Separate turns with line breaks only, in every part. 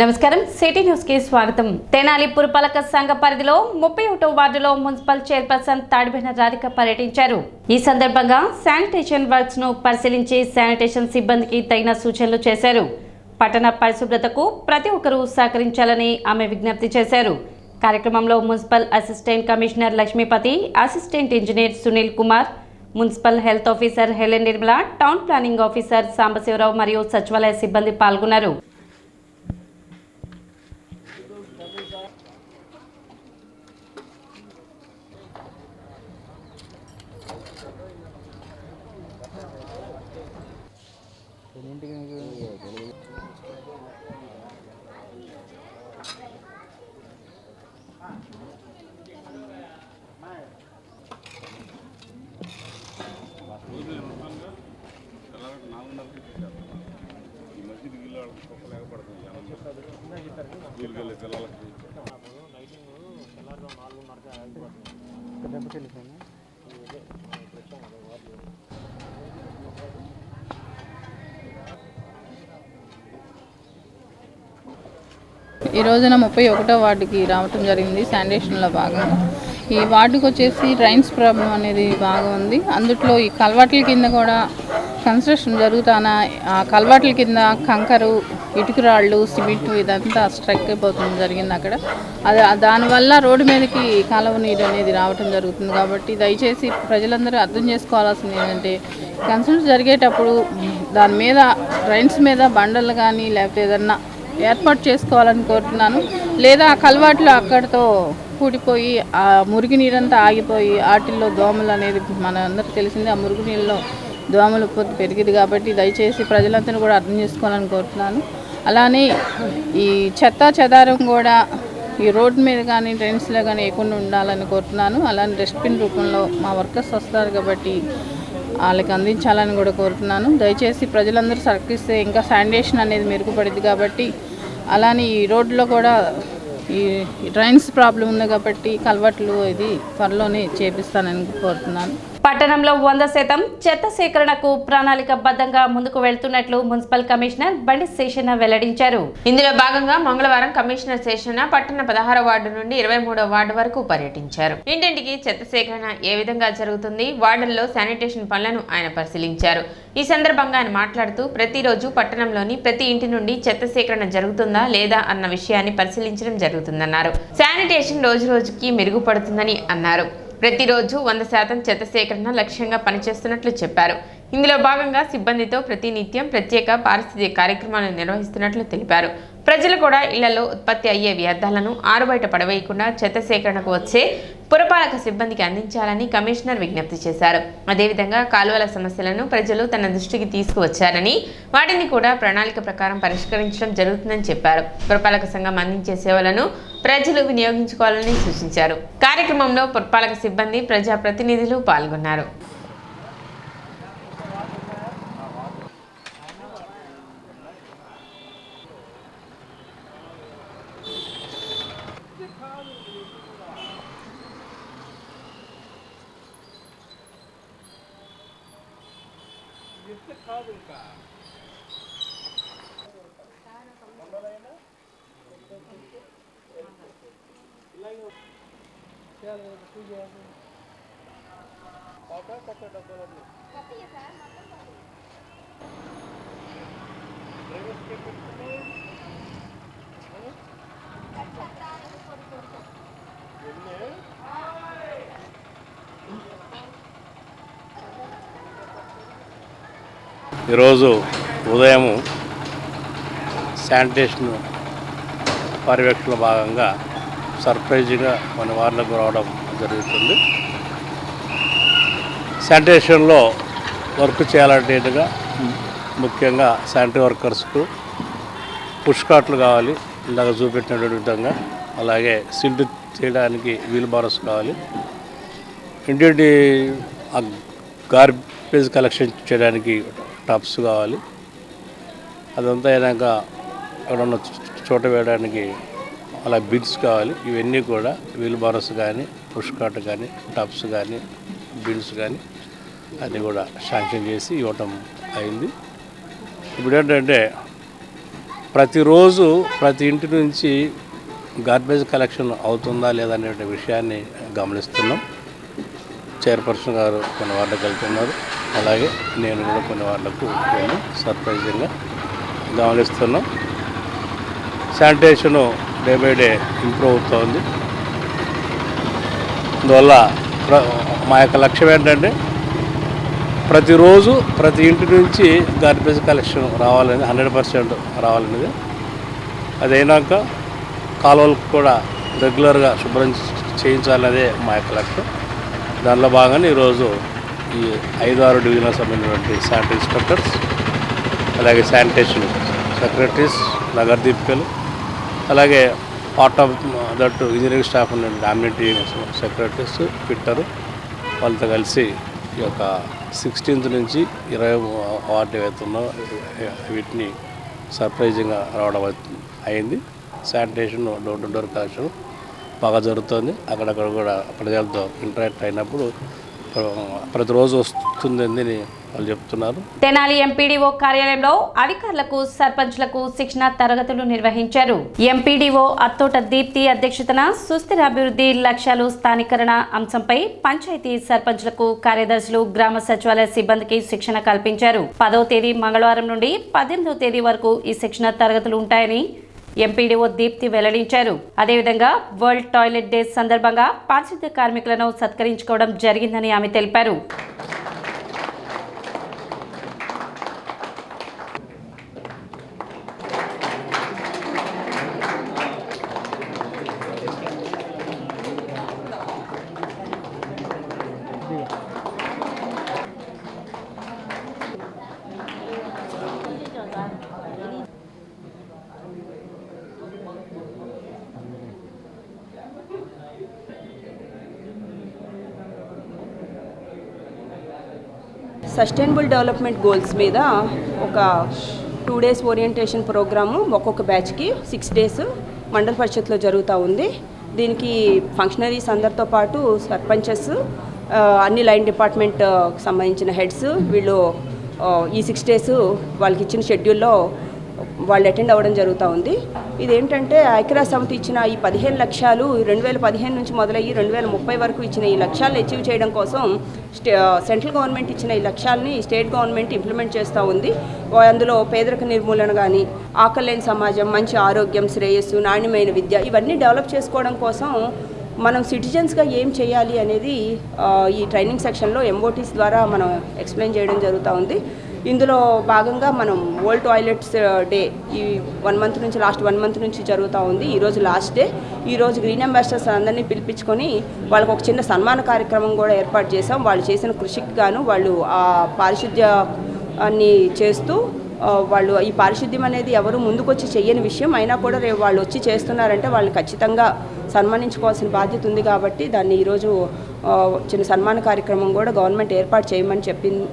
నమస్కారం city news కి స్వాగతం. తెనాలి పురపాలక సంఘ పరిధిలో 31వ వార్డులో మున్సిపల్ చైర్పర్సన్ తాడిబెన రాధిక పర్యటించారు. ఈ సందర్భంగా శానిటేషన్ వర్క్స్ ను పరిశీలించి శానిటేషన్ సిబ్బందికి తగిన సూచనలు చేశారు. పట్టణ పరిశుభ్రతకు ప్రతి ఒక్కరూ సహకరించాలని ఆమె విజ్ఞప్తి చేశారు. కార్యక్రమంలో municipal assistant commissioner Lakshmipati, assistant engineer Sunil Kumar, municipal health officer Helen Nirmala, town planning officer Sambasivarao మరియు సచివాలయ సిబ్బంది పాల్గొన్నారు.
ఈ రోజున 31వ వార్డుకి రావటం జరిగింది. శానిటేషన్లో భాగంగా ఈ వార్డుకి వచ్చేసి డ్రైన్స్ ప్రాబ్లం అనేది బాగా ఉంది. అందుట్లో ఈ కల్వర్ట్ల కింద కూడా కన్స్ట్రక్షన్ జరుగుతానా, ఆ కల్వర్ట్ల కింద కంకరు, ఇటుకురాళ్ళు, సిమెంట్ ఇదంతా స్ట్రక్ అయిపోతుంది జరిగింది అక్కడ. అది దానివల్ల రోడ్డు మీదకి కాలువ నీరు అనేది రావటం జరుగుతుంది. కాబట్టి దయచేసి ప్రజలందరూ అర్థం చేసుకోవాల్సింది ఏంటంటే, కన్స్ట్రక్షన్ జరిగేటప్పుడు దాని మీద డ్రైన్స్ మీద బండలు కానీ లేకపోతే ఏదన్నా ఏర్పాటు చేసుకోవాలని కోరుతున్నాను. లేదా ఆ కల్వర్ట్లు అక్కడితో కూడిపోయి ఆ మురికి నీరంతా ఆగిపోయి వాటిల్లో దోమలు అనేది మన అందరికీ తెలిసిందే. ఆ మురికి నీళ్ళలో దోమల ఉత్పత్తి పెరిగింది. కాబట్టి దయచేసి ప్రజలందరూ కూడా అర్థం చేసుకోవాలని కోరుతున్నాను. అలానే ఈ చెత్త చెదారం కూడా ఈ రోడ్డు మీద కానీ డ్రైన్స్లో కానీ వేయకుండా ఉండాలని కోరుతున్నాను. అలానే డస్ట్బిన్ రూపంలో మా వర్కర్స్ వస్తారు కాబట్టి వాళ్ళకి అందించాలని కూడా కోరుతున్నాను. దయచేసి ప్రజలందరూ సహకరిస్తే ఇంకా శానిటేషన్ అనేది మెరుగుపడింది. కాబట్టి అలానే ఈ రోడ్లో కూడా ఈ డ్రైన్స్ ప్రాబ్లం ఉంది కాబట్టి కల్వర్ట్లు ఇది త్వరలోనే చేపిస్తానని కోరుతున్నాను.
పట్టణంలో 100% చెత్త సేకరణకు ప్రణాళికబద్ధంగా ముందుకు వెళ్తున్నట్లు మున్సిపల్ కమిషనర్ బండి శేషన్న వెల్లడించారు.
ఇందులో భాగంగా మంగళవారం కమిషనర్ శేషన్న పట్టణ 16వ వార్డు నుండి 23వ వార్డు వరకు పర్యటించారు. ఇంటింటికి చెత్త సేకరణ ఏ విధంగా జరుగుతుంది, వార్డుల్లో శానిటేషన్ పనులను ఆయన పరిశీలించారు. ఈ సందర్భంగా ఆయన మాట్లాడుతూ, ప్రతిరోజు పట్టణంలోని ప్రతి ఇంటి నుండి చెత్త సేకరణ జరుగుతుందా లేదా అన్న విషయాన్ని పరిశీలించడం జరుగుతుందన్నారు. శానిటేషన్ రోజు రోజుకి మెరుగుపడుతుందని అన్నారు. ప్రతిరోజు 100% చెత్త సేకరణ లక్ష్యంగా పనిచేస్తున్నట్లు చెప్పారు. ఇందులో భాగంగా సిబ్బందితో ప్రతినిత్యం ప్రత్యేక పారిశుద్ధ్య కార్యక్రమాలను నిర్వహిస్తున్నట్లు తెలిపారు. ప్రజలు కూడా ఇళ్లలో ఉత్పత్తి అయ్యే వ్యర్థాలను ఆరుబయట పడవేయకుండా చెత్త సేకరణకు వచ్చే పురపాలక సిబ్బందికి అందించాలని కమిషనర్ విజ్ఞప్తి చేశారు. అదేవిధంగా కాలువల సమస్యలను ప్రజలు తన దృష్టికి తీసుకువచ్చారని, వాటిని కూడా ప్రణాళిక ప్రకారం పరిష్కరించడం జరుగుతుందని చెప్పారు. పురపాలక సంఘం అందించే సేవలను ప్రజలు వినియోగించుకోవాలని సూచించారు. కార్యక్రమంలో పురపాలక సిబ్బంది, ప్రజాప్రతినిధులు పాల్గొన్నారు.
ఈరోజు ఉదయం శానిటేషన్ పర్యవేక్షణలో భాగంగా సర్ప్రైజ్గా మన వార్డులకు రావడం జరుగుతుంది. శానిటేషన్లో వర్క్ చేయాలంటేగా ముఖ్యంగా శానిటరీ వర్కర్స్కు పుష్ కార్ట్లు కావాలి, ఇలాగ చూపెట్టినటువంటి విధంగా. అలాగే సిల్ట్ చేయడానికి వీల్ బారస్ కావాలి, ఇంటి గార్బేజ్ కలెక్షన్ చేయడానికి టబ్స్ కావాలి. అదంతా అయినాక ఎక్కడన్నా చోట వేయడానికి అలా బిన్స్ కావాలి. ఇవన్నీ కూడా వీల్ బారస్ కానీ, పుష్ కార్ట్ కానీ, టబ్స్ కానీ, బిన్స్ కానీ అన్నీ కూడా శాంక్షన్ చేసి ఇవ్వటం అయింది. ఇప్పుడు ఏంటంటే ప్రతిరోజు ప్రతి ఇంటి నుంచి గార్బేజ్ కలెక్షన్ అవుతుందా లేదా అనే విషయాన్ని గమనిస్తున్నాం. చైర్పర్సన్ గారు కొన్ని వార్డులకు వెళ్తున్నారు, అలాగే నేను కూడా కొన్ని వార్డులకు వెళ్ళి సర్ప్రైజింగ్గా గమనిస్తున్నాం. Sanitation day by day improve అవుతోంది. అందువల్ల మా యొక్క లక్ష్యం ఏంటంటే ప్రతిరోజు ప్రతి ఇంటి నుంచి గార్బేజ్ కలెక్షన్ రావాలని 100% రావాలనేది. అదైనాక కాలువలకు కూడా రెగ్యులర్గా శుభ్రం చేయించాలనేదే మా యొక్క లక్ష్యం. దానిలో భాగంగా ఈరోజు ఈ 5-6 డివిజన్లకు సంబంధించినటువంటి శానిటరీ ఇన్స్పెక్టర్స్, అలాగే శానిటేషన్ సెక్రటరీస్, నగర దీపికలు, అలాగే part of that engineering staff ఉన్నటువంటి డామినేటింగ్ సెక్రటరీస్, ఫిట్టరు వాళ్ళతో కలిసి ఈ యొక్క 16th నుంచి 20 వార్డు ఏవైతుందో వీటిని సర్ప్రైజింగ్గా రావడం అయింది. Sanitation door to door collection బాగా జరుగుతుంది. అక్కడక్కడ కూడా ప్రజలతో ఇంటరాక్ట్ అయినప్పుడు ప్రతిరోజు వస్తుందని వాళ్ళు చెప్తున్నారు.
తెనాలి ఎంపీడీఓ కార్యాలయంలో అధికారులకు, సర్పంచ్లకు శిక్షణ తరగతులు నిర్వహించారు. ఎంపీడీఓ అత్తోట దీప్తి అధ్యక్షతన సుస్థిర అభివృద్ధి లక్ష్యాలు స్థానికరణ అంశంపై పంచాయతీ సర్పంచ్లకు, కార్యదర్శులు, గ్రామ సచివాలయ సిబ్బందికి శిక్షణ కల్పించారు. 10వ తేదీ మంగళవారం నుండి 18వ తేదీ వరకు ఈ శిక్షణ తరగతులు ఉంటాయని ఎంపీడీఓ దీప్తి వెల్లడించారు. అదేవిధంగా వరల్డ్ టాయిలెట్ డే సందర్భంగా పారిశుద్ధ్య కార్మికులను సత్కరించుకోవడం జరిగిందని ఆమె తెలిపారు.
సస్టైనబుల్ డెవలప్మెంట్ గోల్స్ మీద ఒక 2 days ఓరియంటేషన్ ప్రోగ్రాము ఒక్కొక్క బ్యాచ్కి 6 days మండల పరిషత్లో జరుగుతూ ఉంది. దీనికి ఫంక్షనరీస్ అందరితో పాటు సర్పంచెస్, అన్ని లైన్ డిపార్ట్మెంట్ సంబంధించిన హెడ్స్ వీళ్ళు ఈ 6 days వాళ్ళకి ఇచ్చిన షెడ్యూల్లో వాళ్ళు అటెండ్ అవ్వడం జరుగుతూ ఉంది. ఇదేంటంటే ఐక్యరాజ్య సమితి ఇచ్చిన ఈ 15 లక్ష్యాలు 2015 నుంచి మొదలయ్యి 2030 వరకు ఇచ్చిన ఈ లక్ష్యాలను అచీవ్ చేయడం కోసం సెంట్రల్ గవర్నమెంట్ ఇచ్చిన ఈ లక్ష్యాలని స్టేట్ గవర్నమెంట్ ఇంప్లిమెంట్ చేస్తూ ఉంది. అందులో పేదరిక నిర్మూలన కానీ, ఆకలి లేని సమాజం, మంచి ఆరోగ్యం, శ్రేయస్సు, నాణ్యమైన విద్య ఇవన్నీ డెవలప్ చేసుకోవడం కోసం మనం సిటిజన్స్గా ఏం చేయాలి అనేది ఈ ట్రైనింగ్ సెక్షన్లో ఎంఓటీస్ ద్వారా మనం ఎక్స్ప్లెయిన్ చేయడం జరుగుతూ ఉంది. ఇందులో భాగంగా మనం వరల్డ్ టాయిలెట్స్ డే ఈ 1 month నుంచి లాస్ట్ 1 month నుంచి జరుగుతూ ఉంది. ఈరోజు లాస్ట్ డే. ఈరోజు గ్రీన్ అంబాసిడర్స్ అందరినీ పిలిపించుకొని వాళ్ళకు ఒక చిన్న సన్మాన కార్యక్రమం కూడా ఏర్పాటు చేసాం. వాళ్ళు చేసిన కృషికి గాను వాళ్ళు ఆ పారిశుద్ధ్యాన్ని చేస్తూ వాళ్ళు ఈ పారిశుద్ధ్యం అనేది ఎవరు ముందుకొచ్చి చెయ్యని విషయం అయినా కూడా రేపు వాళ్ళు వచ్చి చేస్తున్నారంటే వాళ్ళని ఖచ్చితంగా సన్మానించుకోవాల్సిన బాధ్యత ఉంది. కాబట్టి దాన్ని ఈరోజు చిన్న సన్మాన కార్యక్రమం కూడా గవర్నమెంట్ ఏర్పాటు చేయమని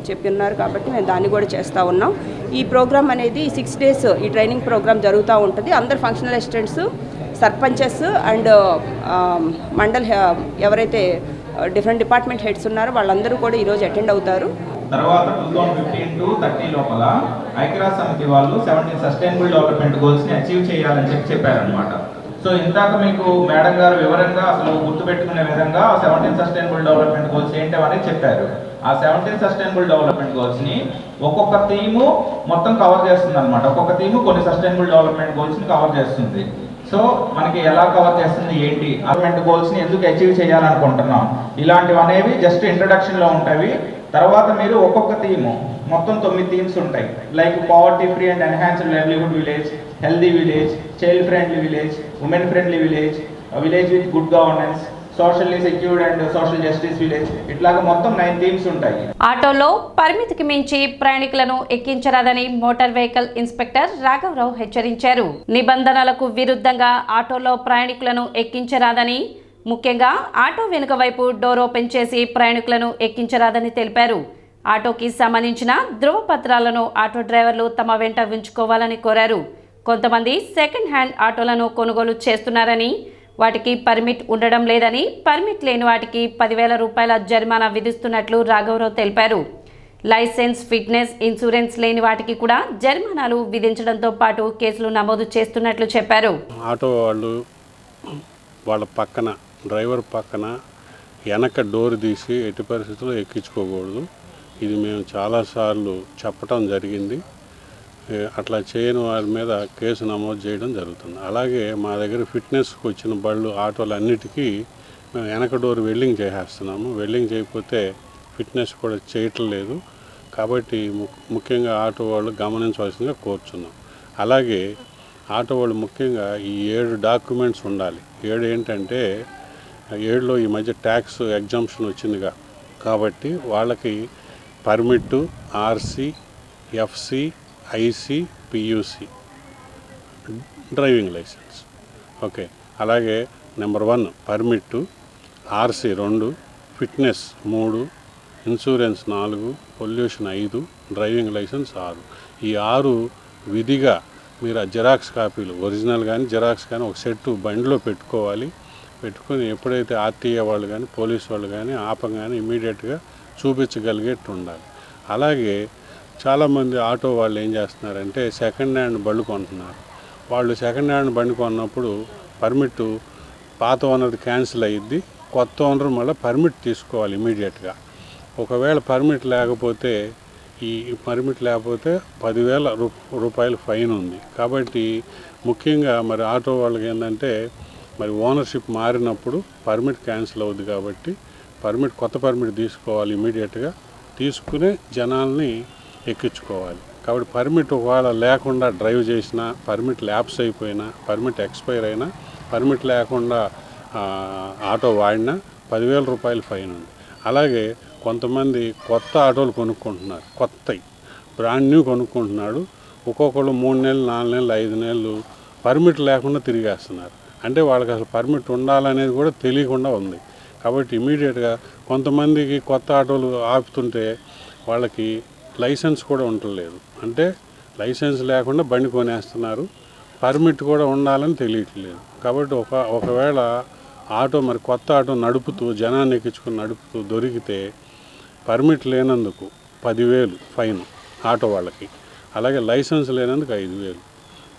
చెప్పిన్నారు. కాబట్టి మేము దాన్ని కూడా చేస్తూ ఉన్నాం. ఈ ప్రోగ్రామ్ అనేది 6 days ఈ ట్రైనింగ్ ప్రోగ్రామ్ జరుగుతూ ఉంటుంది. అందరు functional assistants, sarpanches and mandal ఎవరైతే డిఫరెంట్ డిపార్ట్మెంట్ హెడ్స్ ఉన్నారో వాళ్ళందరూ కూడా ఈరోజు అటెండ్ అవుతారు.
తర్వాత 2015 to 30 లోపల ఐక్యరాజ్య సమితి వాళ్ళు 17 సస్టైనబుల్ డెవలప్మెంట్ గోల్స్ని అచీవ్ చేయాలని చెప్పారనమాట. సో ఇందాక మీకు మేడం గారు వివరంగా అసలు గుర్తుపెట్టుకునే విధంగా 17 సస్టైనబుల్ డెవలప్మెంట్ గోల్స్ ఏంటవని చెప్పారు. ఆ 17 సస్టైనబుల్ డెవలప్మెంట్ గోల్స్ని ఒక్కొక్క థీము మొత్తం కవర్ చేస్తుంది అనమాట. ఒక్కొక్క థీము కొన్ని సస్టైనబుల్ డెవలప్మెంట్ గోల్స్ని కవర్ చేస్తుంది. సో మనకి ఎలా కవర్ చేస్తుంది ఏంటి, డెవలప్మెంట్ గోల్స్ని ఎందుకు అచీవ్ చేయాలనుకుంటున్నాం, ఇలాంటివి అనేవి జస్ట్ ఇంట్రడక్షన్లో ఉంటాయి. తర్వాత మీరు ఒక్కొక్క థీము మొత్తం 9 థీమ్స్ ఉంటాయి. Like poverty free and enhanced livelihood village, healthy village, child friendly village, women friendly village, village with good governance, socially secured and social justice village, ఇట్లాగా మొత్తం 9 థీమ్స్ ఉంటాయి.
ఆటోలో పరిమితికి మించి ప్రయాణికులను ఎక్కించరాదని మోటార్ వెహికల్ ఇన్స్పెక్టర్ రాఘవరావు హెచ్చరించారు. నిబంధనలకు విరుద్ధంగా ఆటోలో ప్రయాణికులను ఎక్కించరాదని, ముఖ్యంగా ఆటో వెనుక వైపు డోర్ ఓపెన్ చేసి ప్రయాణికులను ఎక్కించరాదని తెలిపారు. ఆటోకి సంబంధించిన ధృవపత్రాలను ఆటో డ్రైవర్లు తమ వెంట ఉంచుకోవాలని కోరారు. కొంతమంది సెకండ్ హ్యాండ్ ఆటోలను కొనుగోలు చేస్తున్నారని, వాటికి పర్మిట్ ఉండడం లేదని, పర్మిట్ లేని వాటికి 10,000 రూపాయల జరిమానా విధిస్తున్నట్లు రాఘవరావు తెలిపారు. లైసెన్స్, ఫిట్నెస్, ఇన్సూరెన్స్ లేని వాటికి కూడా జరిమానాలు విధించడంతో పాటు కేసులు నమోదు చేస్తున్నట్లు చెప్పారు.
ఆటో వాళ్ళు వాళ్ళ పక్కన డ్రైవర్ పక్కన వెనక డోర్ తీసి ఎట్టి పరిస్థితుల్లో ఎక్కించుకోకూడదు. ఇది మేము చాలాసార్లు చెప్పడం జరిగింది. అట్లా చేయని వారి మీద కేసు నమోదు చేయడం జరుగుతుంది. అలాగే మా దగ్గర ఫిట్నెస్కి వచ్చిన బళ్ళు ఆటోలు అన్నిటికీ మేము వెనక డోర్ వెల్డింగ్ చేసేస్తున్నాము. వెల్డింగ్ చేయకపోతే ఫిట్నెస్ కూడా చేయటం లేదు. కాబట్టి ముఖ్యంగా ఆటో వాళ్ళు గమనించవలసిందిగా కోరుచున్నాం. అలాగే ఆటో వాళ్ళు ముఖ్యంగా ఈ 7 డాక్యుమెంట్స్ ఉండాలి. 7 ఏంటంటే 7లో ఈ మధ్య ట్యాక్స్ ఎగ్జామ్షన్ వచ్చిందిగా, కాబట్టి వాళ్ళకి permit, RC, FC, IC, PUC, driving licence. Okay. అలాగే number 1 permit, RC 2, fitness 3, insurance 4, pollution 5, driving licence 6. ఈ 6 విధిగా మీరు ఆ జిరాక్స్ కాపీలు, ఒరిజినల్ కానీ జిరాక్స్ కానీ ఒక సెట్టు బండిలో పెట్టుకోవాలి. పెట్టుకొని ఎప్పుడైతే ఆర్టీఏ వాళ్ళు కానీ పోలీసు వాళ్ళు కానీ ఆపంగానే ఇమీడియట్గా చూపించగలిగేట్టు ఉండాలి. అలాగే చాలామంది ఆటో వాళ్ళు ఏం చేస్తున్నారంటే సెకండ్ హ్యాండ్ బండి కొంటున్నారు. వాళ్ళు సెకండ్ హ్యాండ్ బండి కొన్నప్పుడు పర్మిట్ పాత ఓనర్ది క్యాన్సిల్ అయ్యిద్ది, కొత్త ఓనర్ మళ్ళీ పర్మిట్ తీసుకోవాలి ఇమీడియట్గా. ఒకవేళ పర్మిట్ లేకపోతే 10,000 రూపాయలు ఫైన్ ఉంది. కాబట్టి ముఖ్యంగా మరి ఆటో వాళ్ళకి ఏంటంటే మరి ఓనర్షిప్ మారినప్పుడు పర్మిట్ క్యాన్సిల్ అవుద్ది. కాబట్టి కొత్త పర్మిట్ తీసుకోవాలి ఇమీడియట్గా. తీసుకునే జనాల్ని ఎక్కించుకోవాలి. కాబట్టి పర్మిట్ ఒకవేళ లేకుండా డ్రైవ్ చేసినా, పర్మిట్ ల్యాప్స్ అయిపోయినా, పర్మిట్ ఎక్స్పైర్ అయినా, పర్మిట్ లేకుండా ఆటో వాడినా 10,000 రూపాయలు ఫైన్ ఉంది. అలాగే కొంతమంది కొత్త ఆటోలు కొనుక్కుంటున్నారు, కొత్తవి బ్రాండ్ న్యూ కొనుక్కుంటున్నాడు. ఒక్కొక్కళ్ళు 3 నెలలు, 4 నెలలు, 5 నెలలు పర్మిట్ లేకుండా తిరిగేస్తున్నారు. అంటే వాళ్ళకి అసలు పర్మిట్ ఉండాలనేది కూడా తెలియకుండా ఉంది. కాబట్టి ఇమీడియట్గా కొంతమందికి కొత్త ఆటోలు ఆపుతుంటే వాళ్ళకి లైసెన్స్ కూడా ఉండలేదు. అంటే లైసెన్స్ లేకుండా బండి కొనేస్తున్నారు, పర్మిట్ కూడా ఉండాలని తెలియట్లేదు. కాబట్టి ఒకవేళ ఆటో మరి కొత్త ఆటో నడుపుతూ జనాన్ని ఎక్కించుకుని నడుపుతూ దొరికితే పర్మిట్ లేనందుకు 10,000 ఫైన్ ఆటో వాళ్ళకి. అలాగే లైసెన్స్ లేనందుకు 5,000,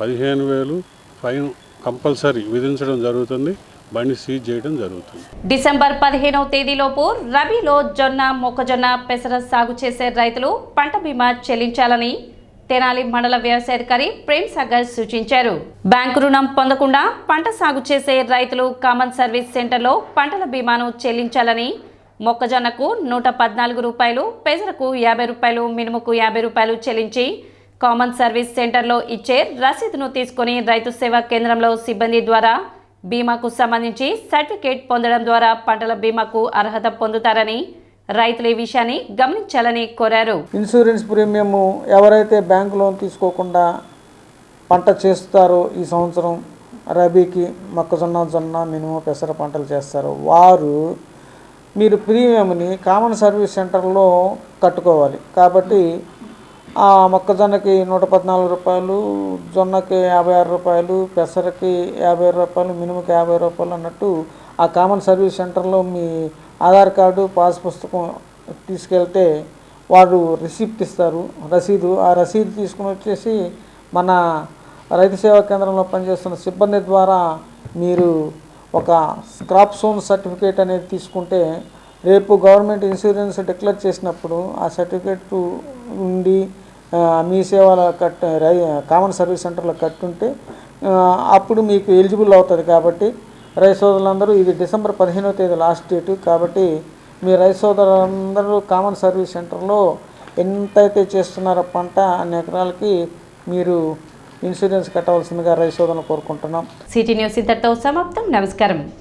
15,000 ఫైన్ కంపల్సరీ విధించడం జరుగుతుంది. బండి సీజ్ చేయడం జరుగుతుంది.
డిసెంబర్ 15వ తేదీలోపు రబీలో జొన్న, మొక్కజొన్న, పెసర సాగు చేసే రైతులు పంట బీమా చెల్లించాలని తెనాలి మండల వ్యవసాయాధికారి ప్రేమ్ సాగర్ సూచించారు. బ్యాంకు రుణం పొందకుండా పంట సాగు చేసే రైతులు కామన్ సర్వీస్ సెంటర్లో పంటల బీమాను చెల్లించాలని, మొక్కజొన్నకు 114 రూపాయలు, పెసరకు 50 రూపాయలు, మినుముకు 50 రూపాయలు చెల్లించి కామన్ సర్వీస్ సెంటర్లో ఇచ్చే రసీదును తీసుకుని రైతు సేవా కేంద్రంలో సిబ్బంది ద్వారా బీమాకు సంబంధించి సర్టిఫికేట్ పొందడం ద్వారా పంటల బీమాకు అర్హత పొందుతారని రైతులు ఈ విషయాన్ని గమనించాలని కోరారు.
ఇన్సూరెన్స్ ప్రీమియం ఎవరైతే బ్యాంకు లోన్ తీసుకోకుండా పంట చేస్తారో ఈ సంవత్సరం రబీకి మొక్కజొన్న, జొన్న, మినుము, పెసర పంటలు చేస్తారో వారు మీరు ప్రీమియంని కామన్ సర్వీస్ సెంటర్లో కట్టుకోవాలి. కాబట్టి ఆ మొక్కజొన్నకి 114 రూపాయలు, జొన్నకి 56 రూపాయలు, పెసరకి 50 రూపాయలు, మినుముకి 50 రూపాయలు అన్నట్టు ఆ కామన్ సర్వీస్ సెంటర్లో మీ ఆధార్ కార్డు, పాస్ పుస్తకం తీసుకెళ్తే వారు రిసిప్ట్ ఇస్తారు, రసీదు. ఆ రసీదు తీసుకుని వచ్చేసి మన రైతు సేవా కేంద్రంలో పనిచేస్తున్న సిబ్బంది ద్వారా మీరు ఒక క్రాప్ జోన్ సర్టిఫికేట్ అనేది తీసుకుంటే రేపు గవర్నమెంట్ ఇన్సూరెన్స్ డిక్లేర్ చేసినప్పుడు ఆ సర్టిఫికేట్ ఉండి మీ సేవలో కామన్ సర్వీస్ సెంటర్లో కట్టుంటే అప్పుడు మీకు ఎలిజిబుల్ అవుతుంది. కాబట్టి రైతు సోదరులందరూ ఇది డిసెంబర్ 15వ తేదీ లాస్ట్ డేటు. కాబట్టి మీ రైతు సోదరులందరూ కామన్ సర్వీస్ సెంటర్లో ఎంతైతే చేస్తున్నారో పంట అన్ని ఎకరాలకి మీరు ఇన్సూరెన్స్ కట్టవలసిందిగా రైతు సోదరులను కోరుకుంటున్నాం.
సిటీ న్యూస్ ఇంతటితో సమాప్తం. నమస్కారం.